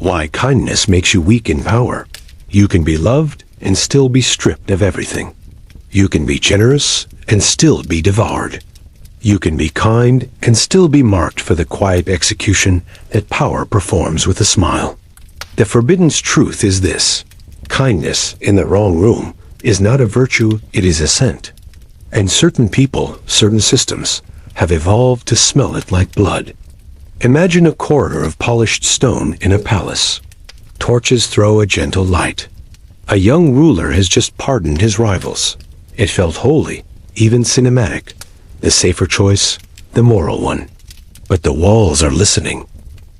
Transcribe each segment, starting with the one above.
Why kindness makes you weak in power. You can be loved and still be stripped of everything. You can be generous and still be devoured. You can be kind and still be marked for the quiet execution that power performs with a smile. The forbidden truth is this: kindness in the wrong room is not a virtue, it is a scent. And certain people, certain systems, have evolved to smell it like blood. Imagine a corridor of polished stone in a palace. Torches throw a gentle light. A young ruler has just pardoned his rivals. It felt holy, even cinematic. The safer choice, the moral one. But the walls are listening.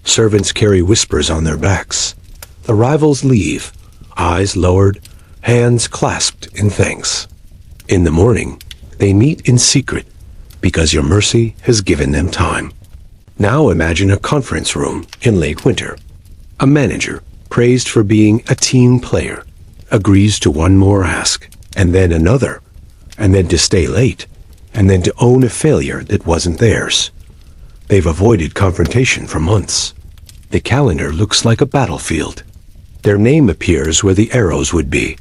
Servants carry whispers on their backs. The rivals leave, eyes lowered, hands clasped in thanks. In the morning, they meet in secret, because your mercy has given them time. Now imagine a conference room in late winter. A manager, praised for being a team player, agrees to one more ask, and then another, and then to stay late, and then to own a failure that wasn't theirs. They've avoided confrontation for months. The calendar looks like a battlefield. Their name appears where the arrows would be.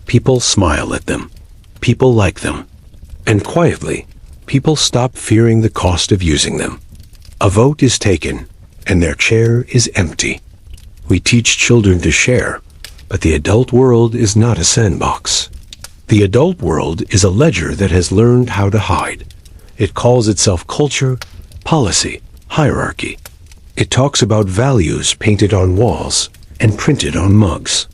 People smile at them. People like them. And quietly, people stop fearing the cost of using them. A vote is taken, and their chair is empty. We teach children to share, but the adult world is not a sandbox. The adult world is a ledger that has learned how to hide. It calls itself culture, policy, hierarchy. It talks about values painted on walls and printed on mugs.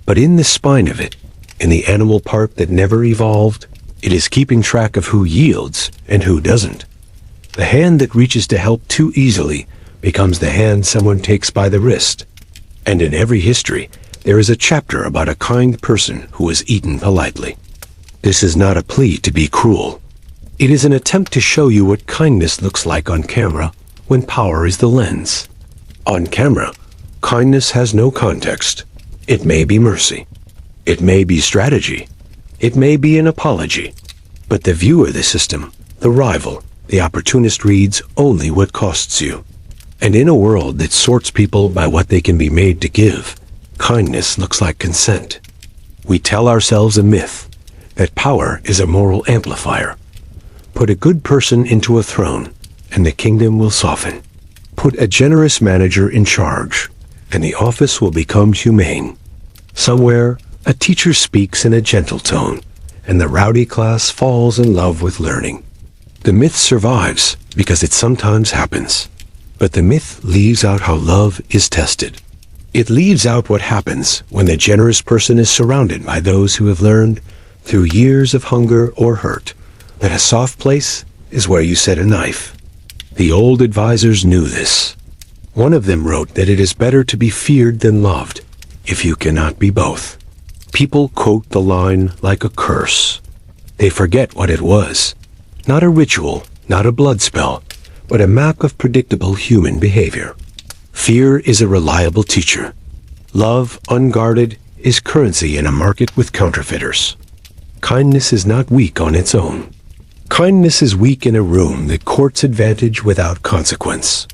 But in the spine of it, in the animal part that never evolved, it is keeping track of who yields and who doesn't. The hand that reaches to help too easily becomes the hand someone takes by the wrist. And in every history, there is a chapter about a kind person who was eaten politely. This is not a plea to be cruel. It is an attempt to show you what kindness looks like on camera when power is the lens. On camera, kindness has no context. It may be mercy. It may be strategy. It may be an apology. But the viewer of the system, the rival, the opportunist reads only what costs you. And in a world that sorts people by what they can be made to give, kindness looks like consent. We tell ourselves a myth that power is a moral amplifier. Put a good person into a throne, and the kingdom will soften. Put a generous manager in charge, and the office will become humane. Somewhere, a teacher speaks in a gentle tone, and the rowdy class falls in love with learning. The myth survives because it sometimes happens. But the myth leaves out how love is tested. It leaves out what happens when the generous person is surrounded by those who have learned, through years of hunger or hurt, that a soft place is where you set a knife. The old advisors knew this. One of them wrote that it is better to be feared than loved, if you cannot be both. People quote the line like a curse. They forget what it was. Not a ritual, not a blood spell, but a map of predictable human behavior. Fear is a reliable teacher. Love, unguarded, is currency in a market with counterfeiters. Kindness is not weak on its own. Kindness is weak in a room that courts advantage without consequence.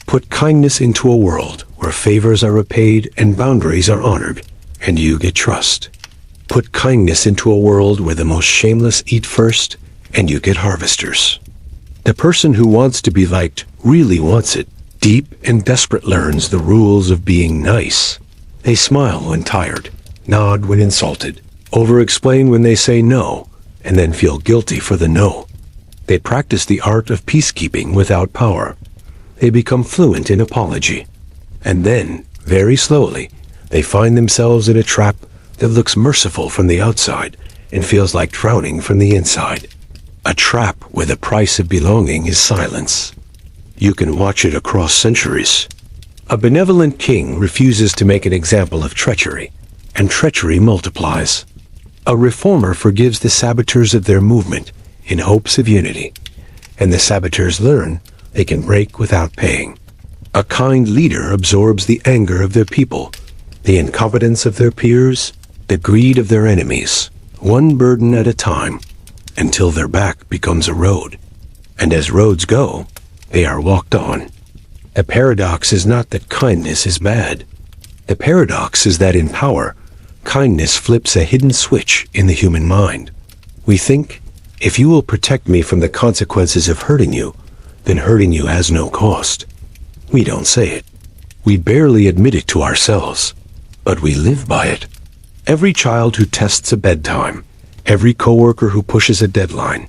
Put kindness into a world where favors are repaid and boundaries are honored, and you get trust. Put kindness into a world where the most shameless eat first, and you get harvesters. The person who wants to be liked really wants it. Deep and desperate learns the rules of being nice. They smile when tired, nod when insulted, over-explain when they say no, and then feel guilty for the no. They practice the art of peacekeeping without power. They become fluent in apology. And then, very slowly, they find themselves in a trap that looks merciful from the outside and feels like drowning from the inside. A trap where the price of belonging is silence. You can watch it across centuries. A benevolent king refuses to make an example of treachery, and treachery multiplies. A reformer forgives the saboteurs of their movement in hopes of unity, and the saboteurs learn they can break without paying. A kind leader absorbs the anger of their people, the incompetence of their peers, the greed of their enemies, one burden at a time, until their back becomes a road. And as roads go, they are walked on. A paradox is not that kindness is bad. The paradox is that in power, kindness flips a hidden switch in the human mind. We think, if you will protect me from the consequences of hurting you, then hurting you has no cost. We don't say it. We barely admit it to ourselves, but we live by it. Every child who tests a bedtime, every coworker who pushes a deadline,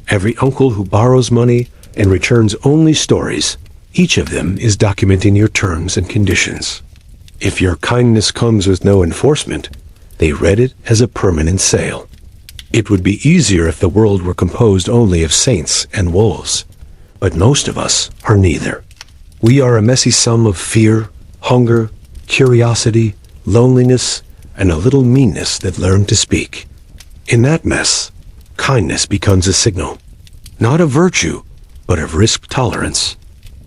every uncle who borrows money and returns only stories, each of them is documenting your terms and conditions. If your kindness comes with no enforcement, they read it as a permanent sale. It would be easier if the world were composed only of saints and wolves, but most of us are neither. We are a messy sum of fear, hunger, curiosity, loneliness, and a little meanness that learned to speak. In that mess, kindness becomes a signal, not of virtue, but of risk tolerance.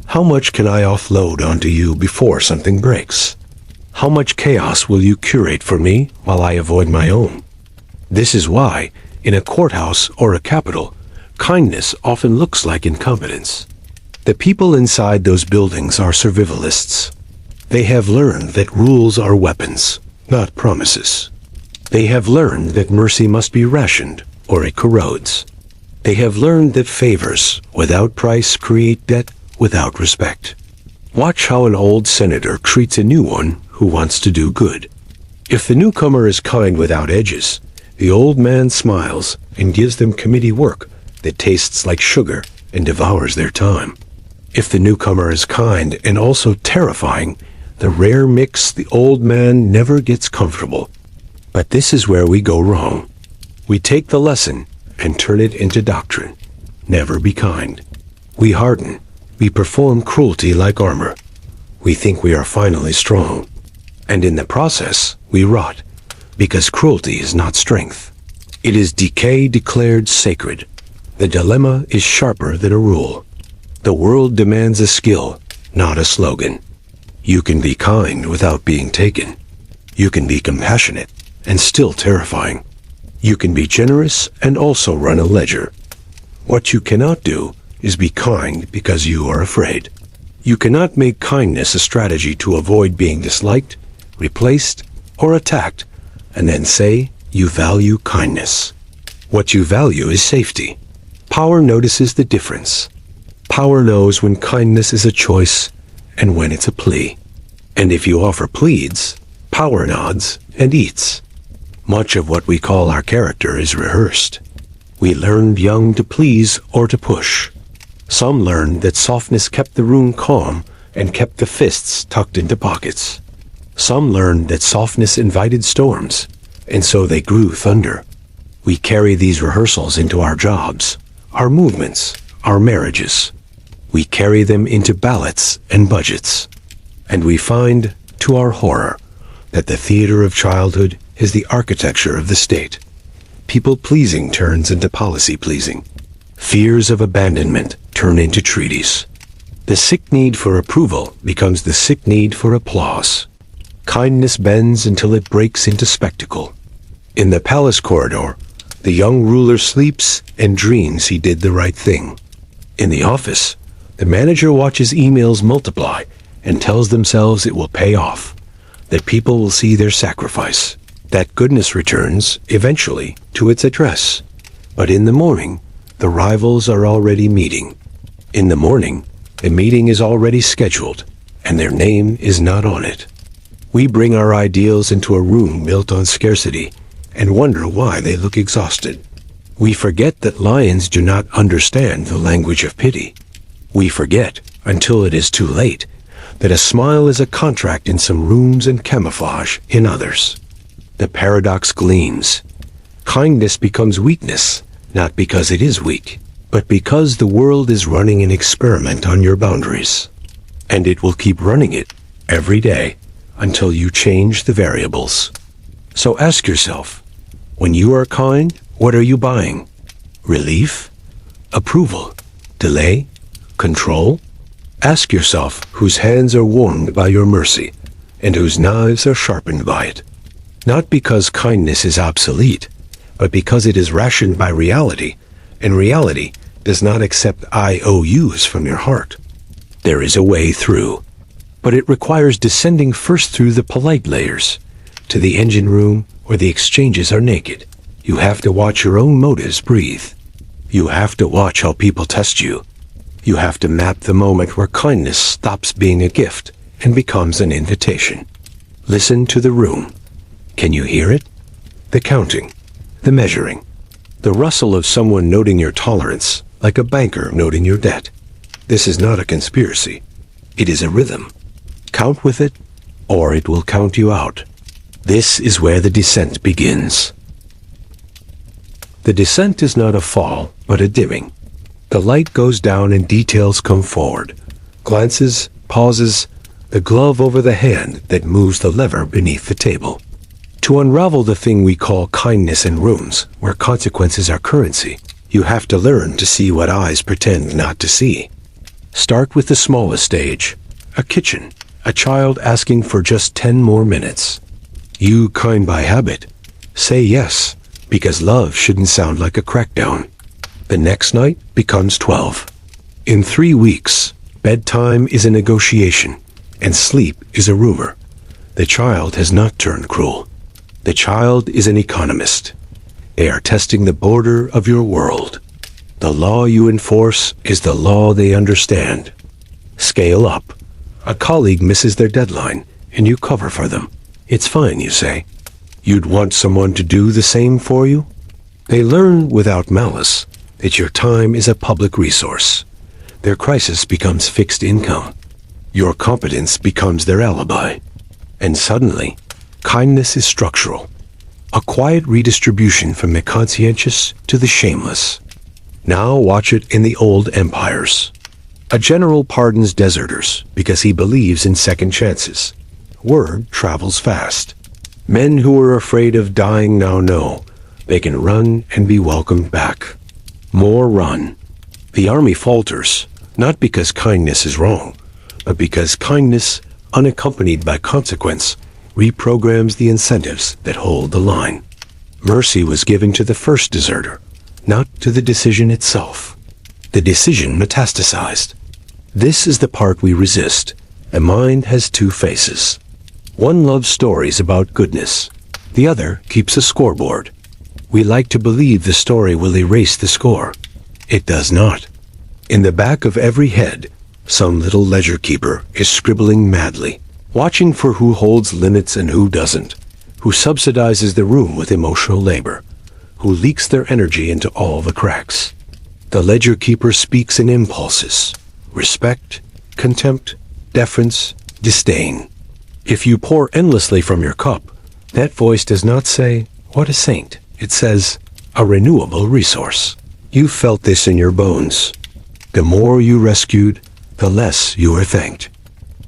How much can I offload onto you before something breaks? How much chaos will you curate for me while I avoid my own? This is why, in a courthouse or a capitol, kindness often looks like incompetence. The people inside those buildings are survivalists. They have learned that rules are weapons, not promises. They have learned that mercy must be rationed, or it corrodes. They have learned that favors, without price, create debt without respect. Watch how an old senator treats a new one who wants to do good. If the newcomer is kind without edges, the old man smiles and gives them committee work that tastes like sugar and devours their time. If the newcomer is kind and also terrifying, the rare mix, the old man never gets comfortable. But this is where we go wrong. We take the lesson and turn it into doctrine. Never be kind. We harden. We perform cruelty like armor. We think we are finally strong. And in the process, we rot, because cruelty is not strength. It is decay declared sacred. The dilemma is sharper than a rule. The world demands a skill, not a slogan. You can be kind without being taken. You can be compassionate and still terrifying. You can be generous and also run a ledger. What you cannot do is be kind because you are afraid. You cannot make kindness a strategy to avoid being disliked, replaced, or attacked, and then say you value kindness. What you value is safety. Power notices the difference. Power knows when kindness is a choice and when it's a plea. And if you offer pleads, power nods and eats. Much of what we call our character is rehearsed. We learned young to please or to push. Some learned that softness kept the room calm and kept the fists tucked into pockets. Some learned that softness invited storms, and so they grew thunder. We carry these rehearsals into our jobs, our movements, our marriages. We carry them into ballots and budgets. And we find, to our horror, that the theater of childhood is the architecture of the state. People-pleasing turns into policy-pleasing. Fears of abandonment turn into treaties. The sick need for approval becomes the sick need for applause. Kindness bends until it breaks into spectacle. In the palace corridor, the young ruler sleeps and dreams he did the right thing. In the office, the manager watches emails multiply and tells themselves it will pay off, that people will see their sacrifice, that goodness returns, eventually, to its address. But in the morning, the rivals are already meeting. In the morning, the meeting is already scheduled, and their name is not on it. We bring our ideals into a room built on scarcity, and wonder why they look exhausted. We forget that lions do not understand the language of pity. We forget, until it is too late, that a smile is a contract in some rooms and camouflage in others. The paradox gleams. Kindness becomes weakness, not because it is weak, but because the world is running an experiment on your boundaries. And it will keep running it every day until you change the variables. So ask yourself, when you are kind, what are you buying? Relief? Approval? Delay? Control? Ask yourself whose hands are warmed by your mercy and whose knives are sharpened by it. Not because kindness is obsolete, but because it is rationed by reality, and reality does not accept IOUs from your heart. There is a way through. But it requires descending first through the polite layers, to the engine room where the exchanges are naked. You have to watch your own motives breathe. You have to watch how people test you. You have to map the moment where kindness stops being a gift and becomes an invitation. Listen to the room. Can you hear it? The counting, the measuring, the rustle of someone noting your tolerance, like a banker noting your debt. This is not a conspiracy. It is a rhythm. Count with it, or it will count you out. This is where the descent begins. The descent is not a fall, but a dimming. The light goes down and details come forward. Glances, pauses, the glove over the hand that moves the lever beneath the table. To unravel the thing we call kindness in rooms, where consequences are currency, you have to learn to see what eyes pretend not to see. Start with the smallest stage, a kitchen, a child asking for just 10 more minutes. You, kind by habit, say yes, because love shouldn't sound like a crackdown. The next night becomes 12. In 3 weeks, bedtime is a negotiation, and sleep is a rumor. The child has not turned cruel. The child is an economist. They are testing the border of your world. The law you enforce is the law they understand. Scale up. A colleague misses their deadline, and you cover for them. It's fine, you say. You'd want someone to do the same for you? They learn without malice that your time is a public resource. Their crisis becomes fixed income. Your competence becomes their alibi. And suddenly, kindness is structural. A quiet redistribution from the conscientious to the shameless. Now watch it in the old empires. A general pardons deserters because he believes in second chances. Word travels fast. Men who are afraid of dying now know they can run and be welcomed back. More run. The army falters, not because kindness is wrong, but because kindness, unaccompanied by consequence, reprograms the incentives that hold the line. Mercy was given to the first deserter, not to the decision itself. The decision metastasized. This is the part we resist. The mind has two faces. One loves stories about goodness. The other keeps a scoreboard. We like to believe the story will erase the score. It does not. In the back of every head, some little ledger keeper is scribbling madly, watching for who holds limits and who doesn't, who subsidizes the room with emotional labor, who leaks their energy into all the cracks. The ledger keeper speaks in impulses: respect, contempt, deference, disdain. If you pour endlessly from your cup, that voice does not say, "What a saint." It says, "A renewable resource." You felt this in your bones. The more you rescued, the less you were thanked.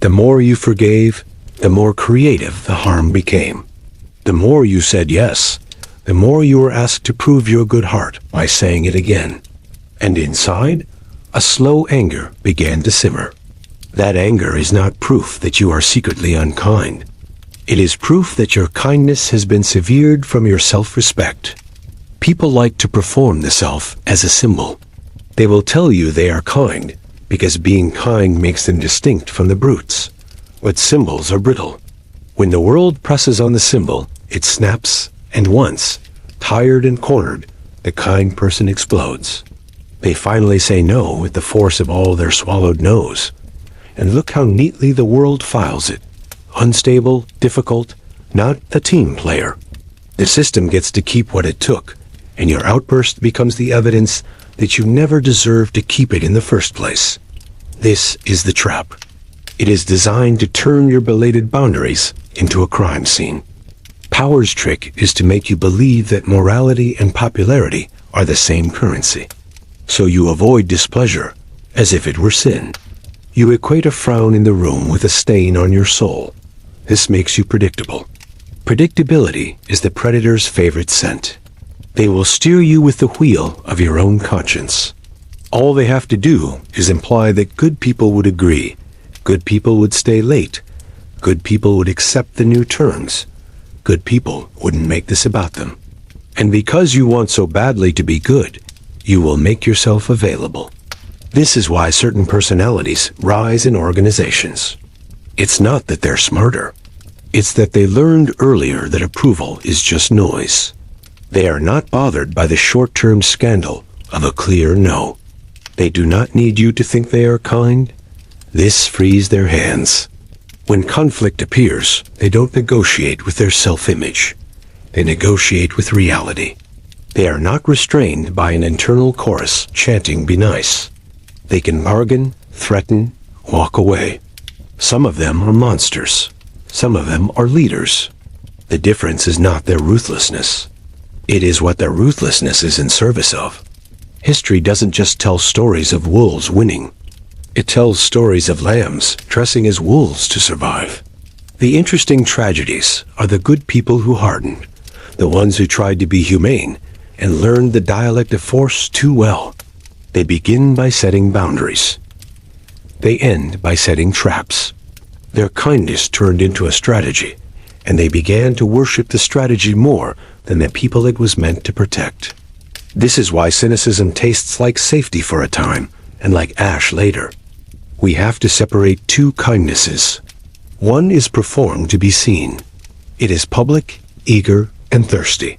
The more you forgave, the more creative the harm became. The more you said yes, the more you were asked to prove your good heart by saying it again. And inside, a slow anger began to simmer. That anger is not proof that you are secretly unkind. It is proof that your kindness has been severed from your self-respect. People like to perform the self as a symbol. They will tell you they are kind because being kind makes them distinct from the brutes. But symbols are brittle. When the world presses on the symbol, it snaps, and once, tired and cornered, the kind person explodes. They finally say no with the force of all their swallowed no's. And look how neatly the world files it. Unstable, difficult, not a team player. The system gets to keep what it took, and your outburst becomes the evidence that you never deserved to keep it in the first place. This is the trap. It is designed to turn your belated boundaries into a crime scene. Power's trick is to make you believe that morality and popularity are the same currency. So you avoid displeasure as if it were sin. You equate a frown in the room with a stain on your soul. This makes you predictable. Predictability is the predator's favorite scent. They will steer you with the wheel of your own conscience. All they have to do is imply that good people would agree, good people would stay late, good people would accept the new terms, good people wouldn't make this about them. And because you want so badly to be good, you will make yourself available. This is why certain personalities rise in organizations. It's not that they're smarter. It's that they learned earlier that approval is just noise. They are not bothered by the short-term scandal of a clear no. They do not need you to think they are kind. This frees their hands. When conflict appears, they don't negotiate with their self-image. They negotiate with reality. They are not restrained by an internal chorus chanting "be nice." They can bargain, threaten, walk away. Some of them are monsters. Some of them are leaders. The difference is not their ruthlessness. It is what their ruthlessness is in service of. History doesn't just tell stories of wolves winning. It tells stories of lambs dressing as wolves to survive. The interesting tragedies are the good people who hardened, the ones who tried to be humane and learned the dialect of force too well. They begin by setting boundaries. They end by setting traps. Their kindness turned into a strategy, and they began to worship the strategy more than the people it was meant to protect. This is why cynicism tastes like safety for a time and like ash later. We have to separate two kindnesses. One is performed to be seen. It is public, eager, and thirsty.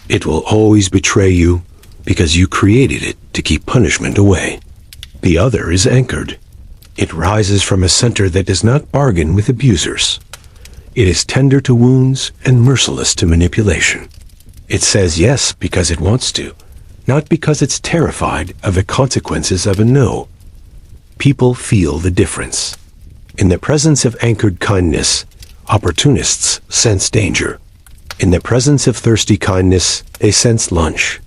It will always betray you because you created it to keep punishment away. The other is anchored. It rises from a center that does not bargain with abusers. It is tender to wounds and merciless to manipulation. It says yes because it wants to, not because it's terrified of the consequences of a no. People feel the difference. In the presence of anchored kindness, opportunists sense danger. In the presence of thirsty kindness, they sense lunch.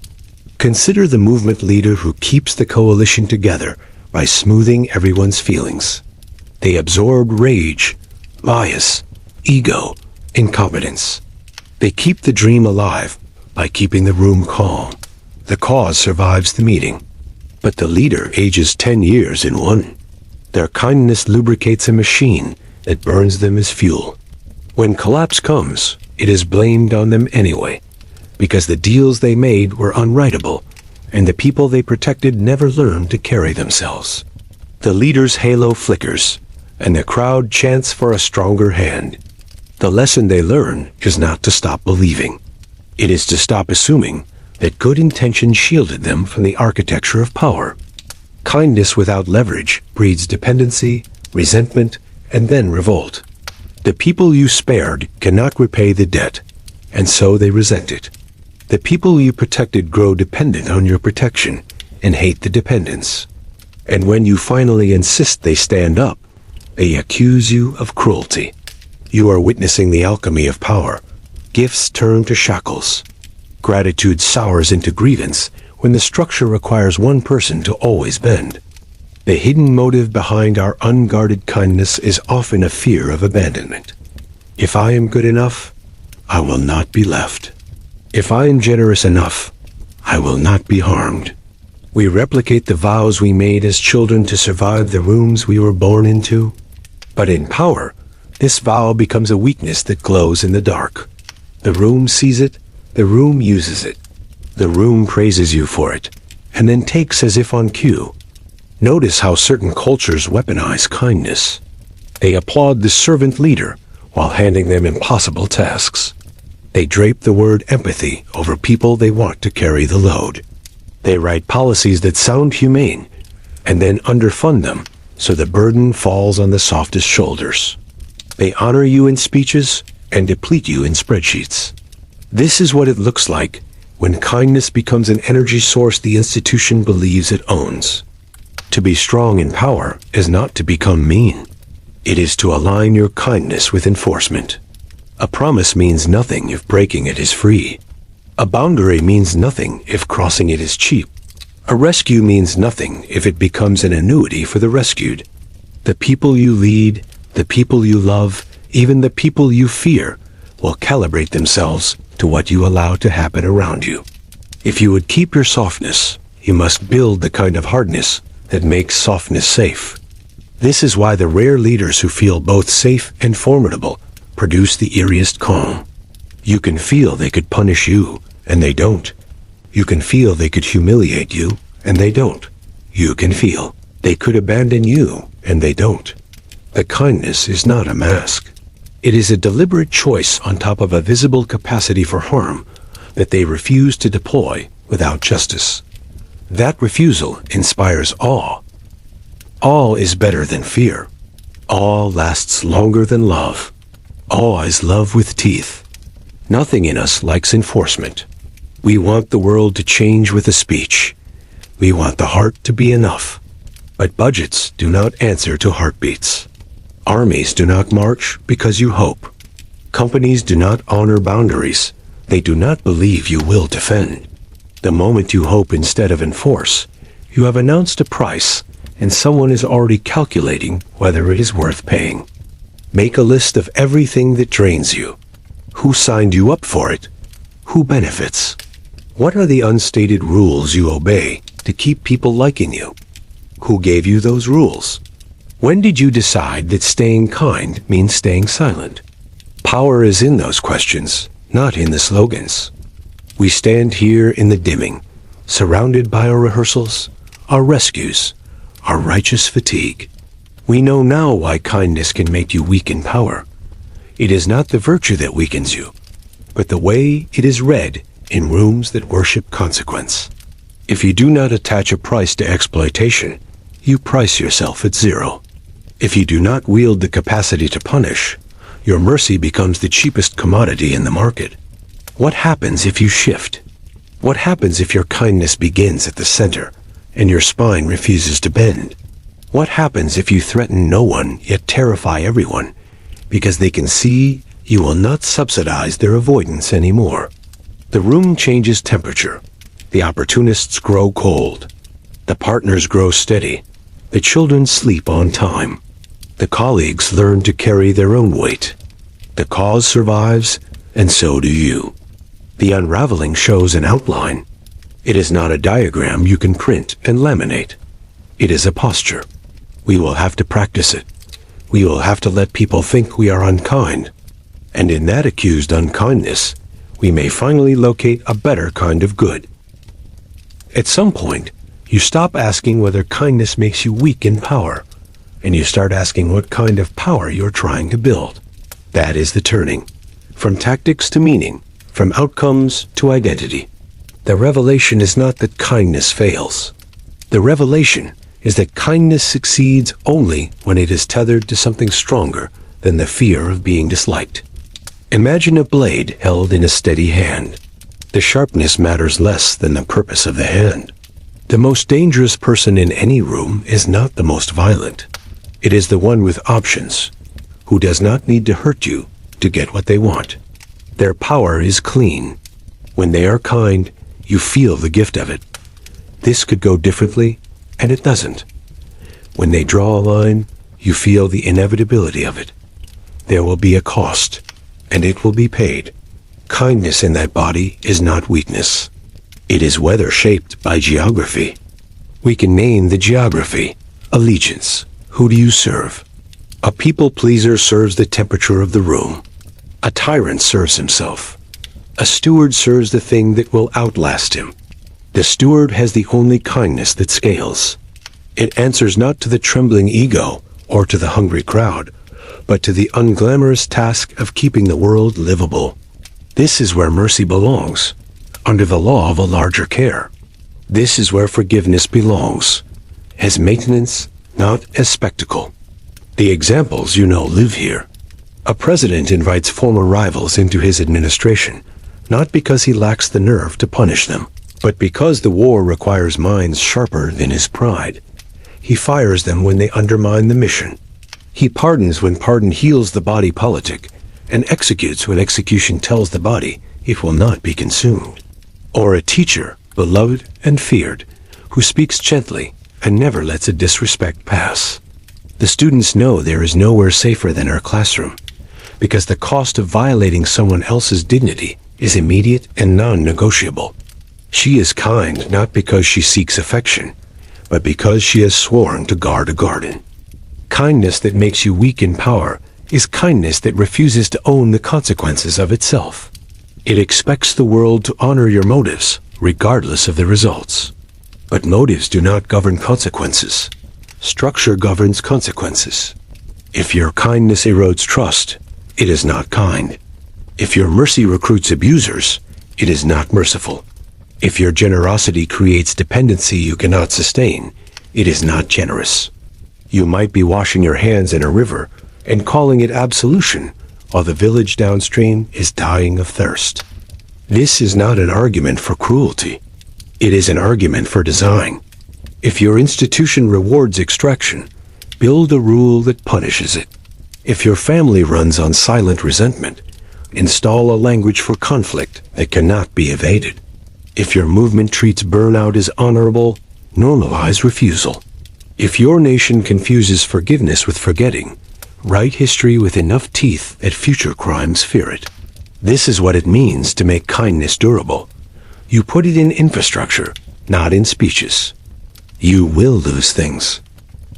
Consider the movement leader who keeps the coalition together by smoothing everyone's feelings. They absorb rage, bias, ego, incompetence. They keep the dream alive by keeping the room calm. The cause survives the meeting, but the leader ages 10 years in one. Their kindness lubricates a machine that burns them as fuel. When collapse comes, it is blamed on them anyway, because the deals they made were unwritable, and the people they protected never learned to carry themselves. The leader's halo flickers, and the crowd chants for a stronger hand. The lesson they learn is not to stop believing. It is to stop assuming that good intention shielded them from the architecture of power. Kindness without leverage breeds dependency, resentment, and then revolt. The people you spared cannot repay the debt, and so they resent it. The people you protected grow dependent on your protection and hate the dependence. And when you finally insist they stand up, they accuse you of cruelty. You are witnessing the alchemy of power. Gifts turn to shackles. Gratitude sours into grievance when the structure requires one person to always bend. The hidden motive behind our unguarded kindness is often a fear of abandonment. If I am good enough, I will not be left. If I am generous enough, I will not be harmed. We replicate the vows we made as children to survive the rooms we were born into. But in power, this vow becomes a weakness that glows in the dark. The room sees it, the room uses it. The room praises you for it, and then takes as if on cue. Notice how certain cultures weaponize kindness. They applaud the servant leader while handing them impossible tasks. They drape the word empathy over people they want to carry the load. They write policies that sound humane, and then underfund them so the burden falls on the softest shoulders. They honor you in speeches and deplete you in spreadsheets. This is what it looks like when kindness becomes an energy source the institution believes it owns. To be strong in power is not to become mean. It is to align your kindness with enforcement. A promise means nothing if breaking it is free. A boundary means nothing if crossing it is cheap. A rescue means nothing if it becomes an annuity for the rescued. The people you lead, the people you love, even the people you fear, will calibrate themselves to what you allow to happen around you. If you would keep your softness, you must build the kind of hardness that makes softness safe. This is why the rare leaders who feel both safe and formidable produce the eeriest calm. You can feel they could punish you, and they don't. You can feel they could humiliate you, and they don't. You can feel they could abandon you, and they don't. The kindness is not a mask. It is a deliberate choice on top of a visible capacity for harm that they refuse to deploy without justice. That refusal inspires awe. Awe is better than fear. Awe lasts longer than love. Awe is love with teeth. Nothing in us likes enforcement. We want the world to change with a speech. We want the heart to be enough. But budgets do not answer to heartbeats. Armies do not march because you hope. Companies do not honor boundaries. They do not believe you will defend. The moment you hope instead of enforce, you have announced a price, and someone is already calculating whether it is worth paying. Make a list of everything that drains you. Who signed you up for it? Who benefits? What are the unstated rules you obey to keep people liking you? Who gave you those rules? When did you decide that staying kind means staying silent? Power is in those questions, not in the slogans. We stand here in the dimming, surrounded by our rehearsals, our rescues, our righteous fatigue. We know now why kindness can make you weak in power. It is not the virtue that weakens you, but the way it is read in rooms that worship consequence. If you do not attach a price to exploitation, you price yourself at zero. If you do not wield the capacity to punish, your mercy becomes the cheapest commodity in the market. What happens if you shift? What happens if your kindness begins at the center and your spine refuses to bend? What happens if you threaten no one yet terrify everyone because they can see you will not subsidize their avoidance anymore? The room changes temperature. The opportunists grow cold. The partners grow steady. The children sleep on time. The colleagues learn to carry their own weight. The cause survives, and so do you. The unraveling shows an outline. It is not a diagram you can print and laminate. It is a posture. We will have to practice it. We will have to let people think we are unkind. And in that accused unkindness, we may finally locate a better kind of good. At some point, you stop asking whether kindness makes you weak in power, and you start asking what kind of power you're trying to build. That is the turning. From tactics to meaning, from outcomes to identity. The revelation is not that kindness fails. The revelation is that kindness succeeds only when it is tethered to something stronger than the fear of being disliked. Imagine a blade held in a steady hand. The sharpness matters less than the purpose of the hand. The most dangerous person in any room is not the most violent. It is the one with options, who does not need to hurt you to get what they want. Their power is clean. When they are kind, you feel the gift of it. This could go differently, and it doesn't. When they draw a line, you feel the inevitability of it. There will be a cost, and it will be paid. Kindness in that body is not weakness. It is weather shaped by geography. We can name the geography. Allegiance. Who do you serve? A people pleaser serves the temperature of the room. A tyrant serves himself. A steward serves the thing that will outlast him. The steward has the only kindness that scales. It answers not to the trembling ego or to the hungry crowd, but to the unglamorous task of keeping the world livable. This is where mercy belongs, under the law of a larger care. This is where forgiveness belongs, as maintenance, not as spectacle. The examples you know live here. A president invites former rivals into his administration, not because he lacks the nerve to punish them, but because the war requires minds sharper than his pride. He fires them when they undermine the mission. He pardons when pardon heals the body politic, and executes when execution tells the body it will not be consumed. Or a teacher, beloved and feared, who speaks gently and never lets a disrespect pass. The students know there is nowhere safer than our classroom, because the cost of violating someone else's dignity is immediate and non-negotiable. She is kind not because she seeks affection, but because she has sworn to guard a garden. Kindness that makes you weak in power is kindness that refuses to own the consequences of itself. It expects the world to honor your motives, regardless of the results. But motives do not govern consequences. Structure governs consequences. If your kindness erodes trust, it is not kind. If your mercy recruits abusers, it is not merciful. If your generosity creates dependency you cannot sustain, it is not generous. You might be washing your hands in a river and calling it absolution, while the village downstream is dying of thirst. This is not an argument for cruelty. It is an argument for design. If your institution rewards extraction, build a rule that punishes it. If your family runs on silent resentment, install a language for conflict that cannot be evaded. If your movement treats burnout as honorable, normalize refusal. If your nation confuses forgiveness with forgetting, write history with enough teeth that future crimes fear it. This is what it means to make kindness durable. You put it in infrastructure, not in speeches. You will lose things.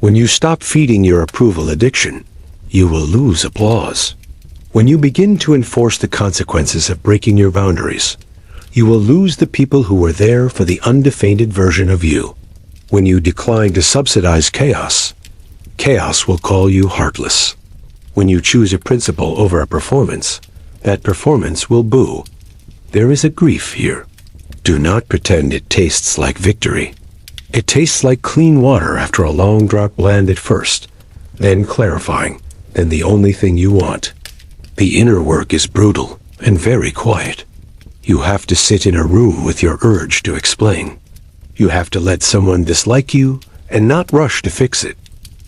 When you stop feeding your approval addiction, you will lose applause. When you begin to enforce the consequences of breaking your boundaries, you will lose the people who were there for the undefended version of you. When you decline to subsidize chaos, chaos will call you heartless. When you choose a principle over a performance, that performance will boo. There is a grief here. Do not pretend it tastes like victory. It tastes like clean water after a long drought, bland at first, then clarifying, then the only thing you want. The inner work is brutal and very quiet. You have to sit in a room with your urge to explain. You have to let someone dislike you and not rush to fix it.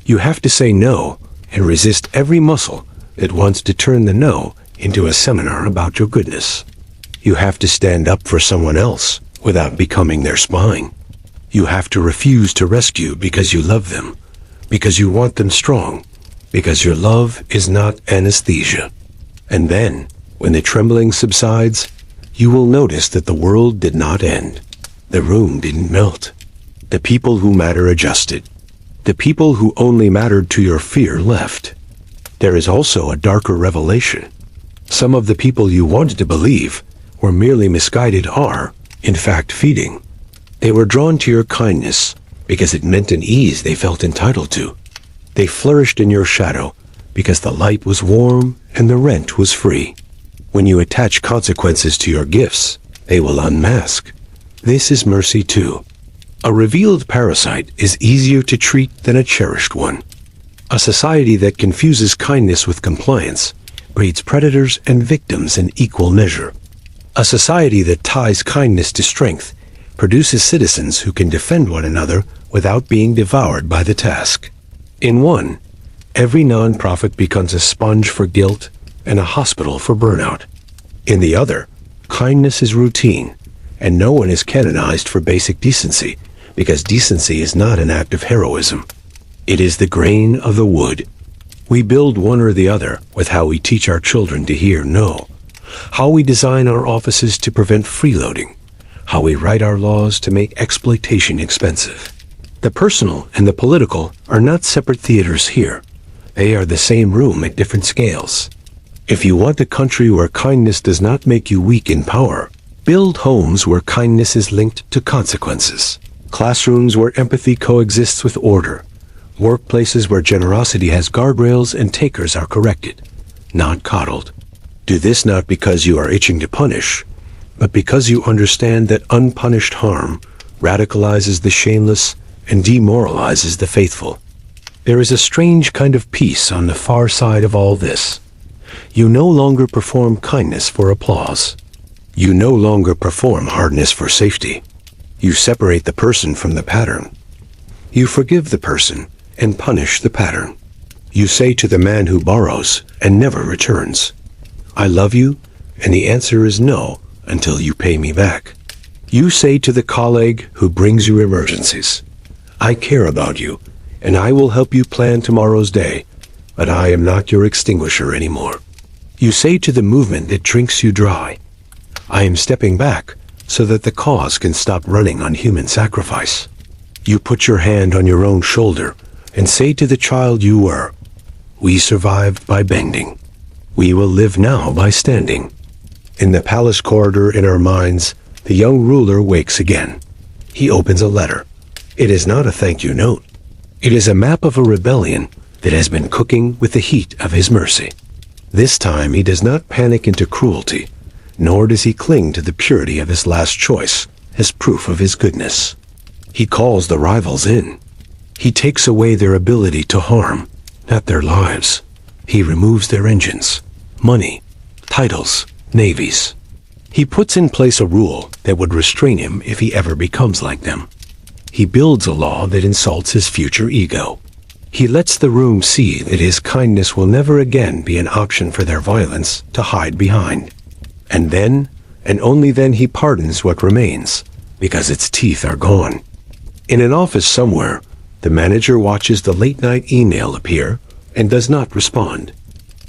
You have to say no and resist every muscle that wants to turn the no into a seminar about your goodness. You have to stand up for someone else without becoming their spine. You have to refuse to rescue because you love them, because you want them strong, because your love is not anesthesia. And then, when the trembling subsides, you will notice that the world did not end. The room didn't melt. The people who matter adjusted. The people who only mattered to your fear left. There is also a darker revelation. Some of the people you wanted to believe were merely misguided are, in fact, feeding. They were drawn to your kindness because it meant an ease they felt entitled to. They flourished in your shadow because the light was warm and the rent was free. When you attach consequences to your gifts, they will unmask. This is mercy too. A revealed parasite is easier to treat than a cherished one. A society that confuses kindness with compliance breeds predators and victims in equal measure. A society that ties kindness to strength produces citizens who can defend one another without being devoured by the task. In one, every non-profit becomes a sponge for guilt and a hospital for burnout. In the other, kindness is routine, and no one is canonized for basic decency, because decency is not an act of heroism. It is the grain of the wood. We build one or the other with how we teach our children to hear no, how we design our offices to prevent freeloading, how we write our laws to make exploitation expensive. The personal and the political are not separate theaters here. They are the same room at different scales. If you want a country where kindness does not make you weak in power, build homes where kindness is linked to consequences. Classrooms where empathy coexists with order. Workplaces where generosity has guardrails and takers are corrected, not coddled. Do this not because you are itching to punish, but because you understand that unpunished harm radicalizes the shameless and demoralizes the faithful. There is a strange kind of peace on the far side of all this. You no longer perform kindness for applause. You no longer perform hardness for safety. You separate the person from the pattern. You forgive the person and punish the pattern. You say to the man who borrows and never returns, "I love you," and the answer is no until you pay me back. You say to the colleague who brings you emergencies, "I care about you, and I will help you plan tomorrow's day, but I am not your extinguisher anymore." You say to the movement that drinks you dry, "I am stepping back so that the cause can stop running on human sacrifice." You put your hand on your own shoulder and say to the child you were, "We survived by bending. We will live now by standing." In the palace corridor in our minds, the young ruler wakes again. He opens a letter. It is not a thank you note. It is a map of a rebellion that has been cooking with the heat of his mercy. This time he does not panic into cruelty, nor does he cling to the purity of his last choice as proof of his goodness. He calls the rivals in. He takes away their ability to harm, not their lives. He removes their engines, money, titles, navies. He puts in place a rule that would restrain him if he ever becomes like them. He builds a law that insults his future ego. He lets the room see that his kindness will never again be an option for their violence to hide behind. And then, and only then, he pardons what remains, because its teeth are gone. In an office somewhere, the manager watches the late-night email appear and does not respond.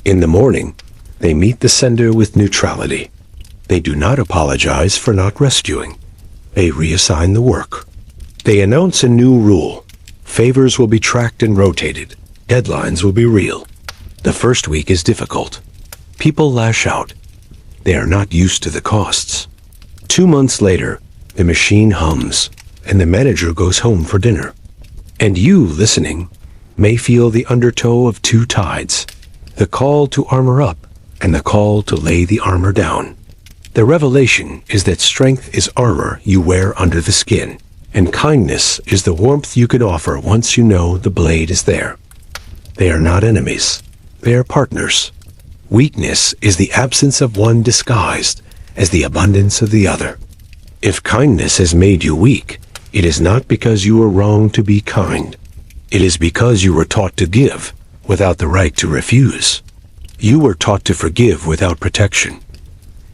In the morning, they meet the sender with neutrality. They do not apologize for not rescuing. They reassign the work. They announce a new rule. Favors will be tracked and rotated. Deadlines will be real. The first week is difficult. People lash out. They are not used to the costs. 2 months later, the machine hums, and the manager goes home for dinner. And you, listening, may feel the undertow of two tides, the call to armor up and the call to lay the armor down. The revelation is that strength is armor you wear under the skin, and kindness is the warmth you can offer once you know the blade is there. They are not enemies. They are partners. Weakness is the absence of one disguised as the abundance of the other. If kindness has made you weak, it is not because you were wrong to be kind. It is because you were taught to give without the right to refuse. You were taught to forgive without protection.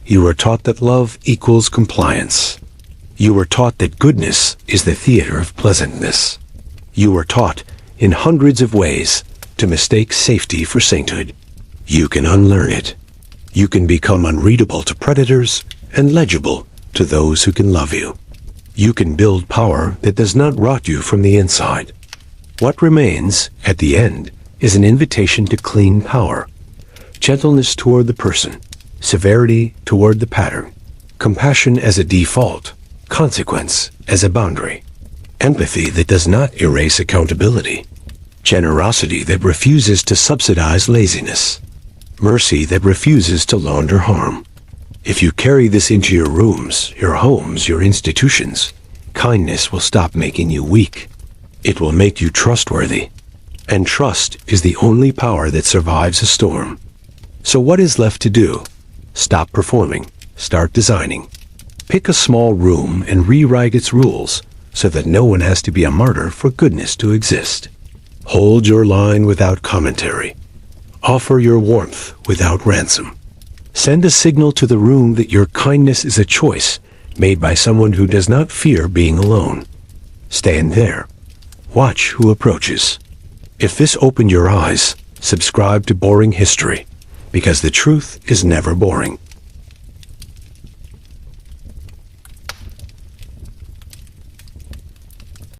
You were taught that love equals compliance. You were taught that goodness is the theater of pleasantness. You were taught, in hundreds of ways, to mistake safety for sainthood. You can unlearn it. You can become unreadable to predators and legible to those who can love you. You can build power that does not rot you from the inside. What remains, at the end, is an invitation to clean power. Gentleness toward the person, severity toward the pattern, compassion as a default, consequence as a boundary, empathy that does not erase accountability, generosity that refuses to subsidize laziness, mercy that refuses to launder harm. If you carry this into your rooms, your homes, your institutions, kindness will stop making you weak. It will make you trustworthy. And trust is the only power that survives a storm. So what is left to do? Stop performing. Start designing. Pick a small room and rewrite its rules so that no one has to be a martyr for goodness to exist. Hold your line without commentary. Offer your warmth without ransom. Send a signal to the room that your kindness is a choice made by someone who does not fear being alone. Stand there. Watch who approaches. If this opened your eyes, subscribe to Boring History, because the truth is never boring.